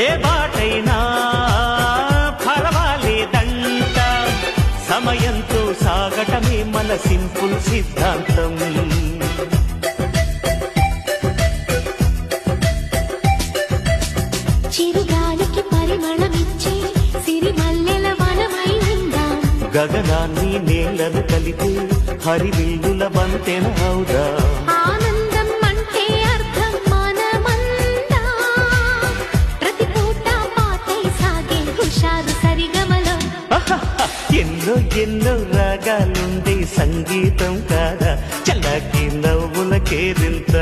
ఏ బాటైనా పర్వాలేదంట, సమయంతో సాగటమే మన సింపుల్ సిద్ధాంతం. చిరుగాలికి పరిమళమిచ్చే సిరిమల్లెల వనమై ఉందాం, గగనాన్ని నేలను కలిపే హరివిల్లుల వంతెన అవుదా. ఆనందం అంటే అర్థం మనమందా, ప్రతి పూట పాటై సాగే హుషారు సరిగమలో. ఎన్నో ఎన్నో రాగాలుండే సంగీతం కాదా, చల్లకి నవ్వుల కేరింత.